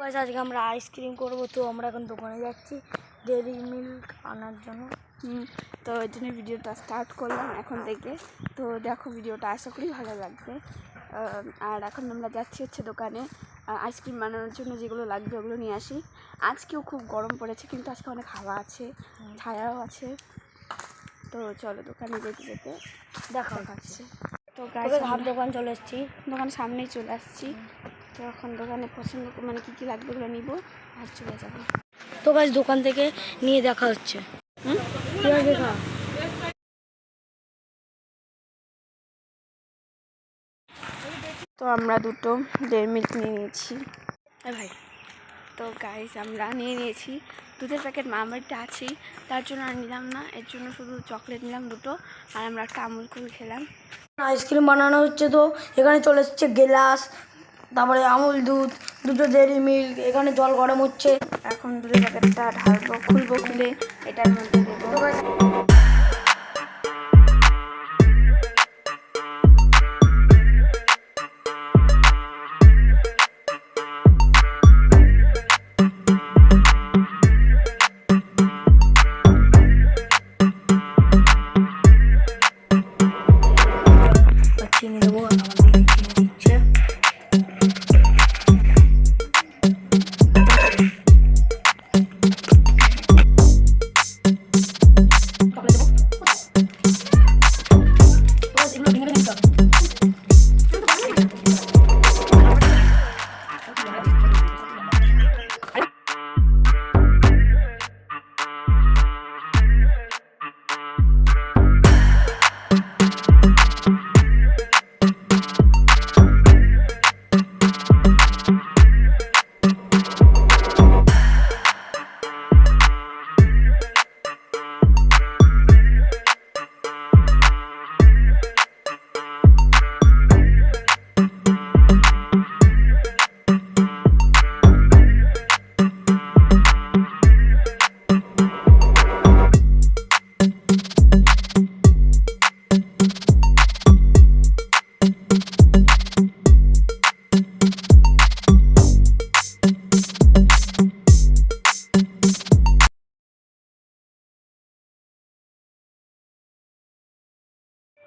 আজকে আমরা আইসক্রিম করবো, তো আমরা এখন দোকানে যাচ্ছি ডেয়ারি মিল্ক আনার জন্য। তো ওই জন্য ভিডিওটা স্টার্ট করলাম এখন থেকে। তো দেখো ভিডিওটা আশা করি ভালো লাগবে। আর এখন আমরা যাচ্ছি হচ্ছে দোকানে আইসক্রিম বানানোর জন্য যেগুলো লাগবে ওগুলো নিয়ে আসি। আজকেও খুব গরম পড়েছে, কিন্তু আজকে অনেক হাওয়া আছে, ছায়াও আছে। তো চলো দোকানে যেতে যেতে দেখা হচ্ছে। তো হাফ দোকান চলে এসেছি, দোকান সামনেই চলে আসছি। তো এখন দোকানে পছন্দ মানে কী কী লাগবে ওগুলো নিবো আর চলে যাবো। তো গাছ দোকান থেকে নিয়ে দেখা হচ্ছে। দেখা তো আমরা দুটো ডেয়ারি মিল্ক নিয়ে নিয়েছি ভাই। তো গাইস আমরা নিয়ে নিয়েছি দুধের প্যাকেট, মা বাড়িতে আছেই, তার জন্য আর নিলাম না, এর জন্য শুধু চকলেট নিলাম দুটো, আর আমরা একটা আমুল কুল খেলাম। আইসক্রিম বানানো হচ্ছে, তো এখানে চলে এসছে গ্লাস, তারপরে আমুল দুধ, দুটো ডেয়ারি মিল্ক, এখানে জল গরম হচ্ছে। এখন দুধের প্যাকেটটা ঢালবো, খুলবো, খুলে এটার মধ্যে দেবো। চিনি দেবো, আমাদের চিনি দিচ্ছে।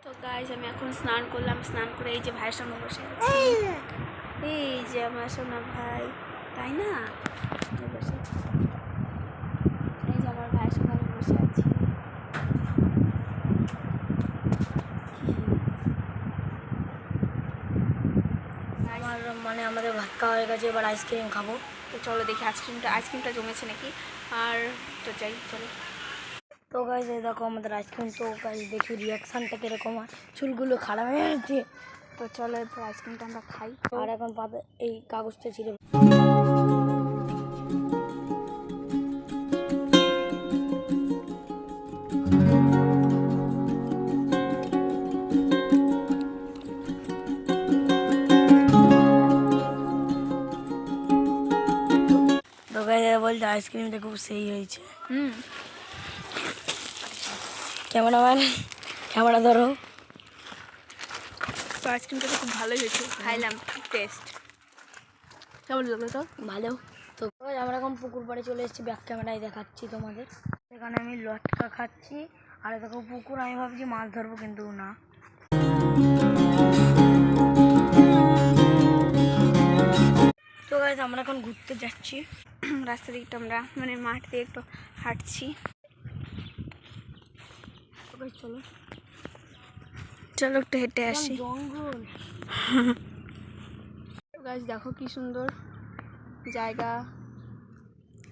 তো গাইস আমি এখন স্নান করলাম, স্নান করে এই যে ভাইয়ের সঙ্গে বসে আছি। এই যে আমার সোনা ভাই, তাই না? বসে এই যে আমার ভাইয়ের সঙ্গে আমি বসে আছি। মানে আমাদের ভাত খাওয়া হয়ে গেছে, এবার আইসক্রিম খাবো। তো চলো দেখি আইসক্রিমটা জমেছে নাকি। আর তো যাই চলো। তো গাইস এই দেখো আমাদের আইসক্রিম। তো গাইস দেখি রিয়াকশানটা কিরকম হয়, চুলগুলো খারাপ হয়ে যাচ্ছে। তো চলো এরপর আইসক্রিমটা আমরা খাই। আর এখন পাবে এই কাগজটা ছিঁড়ে। তো গাইস বলছে আইসক্রিমটা খুব সেই হয়েছে। ক্যামেরাম্যান ক্যামেরা ধরো। তো আইসক্রিমটা তো খুব ভালোই হয়েছে, খাইলাম, টেস্ট কেমন লাগলো? তো ভালো। তো আমরা এখন পুকুর পাড়ে চলে এসেছি, ব্যাক ক্যামেরায় দেখাচ্ছি তোমাদের। এখানে আমি লটকা খাচ্ছি, আর দেখো পুকুর, আমি ভাবছি মাছ ধরবো, কিন্তু না। তো গাইস আমরা এখন ঘুরতে যাচ্ছি, রাস্তা দিকটা আমরা মানে মাঠ দিয়ে একটু হাঁটছি। চলো চলো একটু হেঁটে আসি। জঙ্গল। গাছ দেখো কি সুন্দর জায়গা,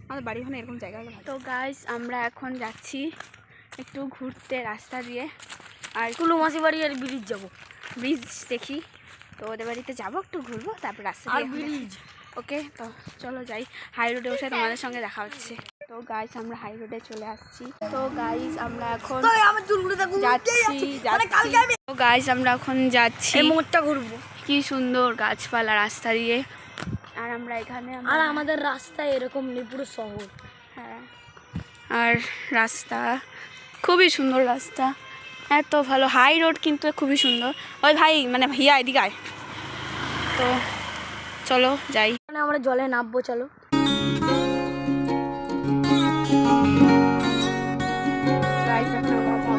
আমাদের বাড়ি ওখানে এরকম জায়গা হলো। তো গাইস আমরা এখন যাচ্ছি একটু ঘুরতে রাস্তা দিয়ে, আর কুলু মাসি বাড়ি আর ব্রিজ যাবো, ব্রিজ দেখি। তো ওদের বাড়িতে যাবো, একটু ঘুরবো, তারপর রাস্তা আর দিয়ে ব্রিজ। ওকে তো চলো যাই, হাই রোডে উঠে তোমাদের সঙ্গে দেখা হচ্ছে। তো গাইস আমরা হাই রোডে চলে আসছি। তো গাইস আমরা এখন যাচ্ছি। তো গাইস আমরা এখন যাচ্ছি, মোড়টা ঘুরবো। কি সুন্দর গাছপালা রাস্তা দিয়ে, আর আমরা এখানে আর আমাদের রাস্তায় এরকম নেই, পুরো শহর। হ্যাঁ, আর রাস্তা খুবই সুন্দর, রাস্তা এত ভালো, হাই রোড কিন্তু খুবই সুন্দর। ওই ভাই মানে ভাইয়া এদিকে আয়। তো চলো যাই। মানে আমরা জলে নামবো, চলো। গাইস এখন আমরা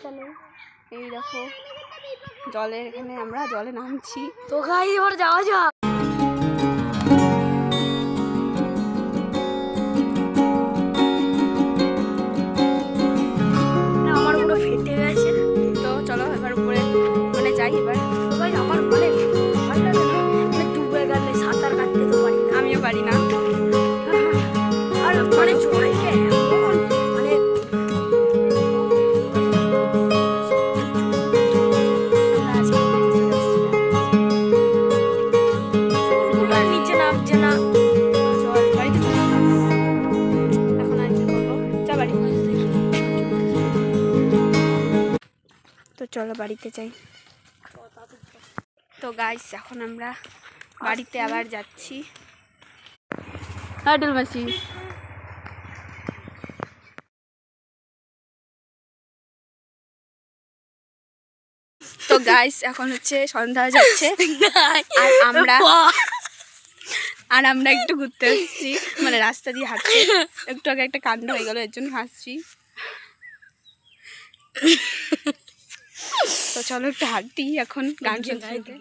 যাবো। এই দেখো জলের এখানে আমরা জলে নামছি। তো গাই এবার যাওয়া যাক। আমার পুরো ফেটে গেছে। তো চলো এবার উপরে মানে যাই এবার। তো গাই আমার মানে ভয় লাগে না, মানে ডুবে গেলে সাঁতার কাটতে তো পারি না। আমিও পারি না। আর মানে জলকে এমন মানে নিচে নামছে না। চল বাড়িতে চলো। এখন আর কি করবো, চল বাড়ি। তো চলো বাড়িতে যাই। তো গাইস এখন আমরা বাড়িতে আবার যাচ্ছি। হাডুল মাসি। তো গাইস এখন হচ্ছে সন্ধ্যা হয়ে যাচ্ছে আর আমরা একটু ঘুরতে আসছি, মানে রাস্তা দিয়ে হাঁটছি। একটু আগে একটা কাণ্ড হয়ে গেল, এর জন্য হাসছি। তো চলো একটু হাঁটি এখন গান শুনতে।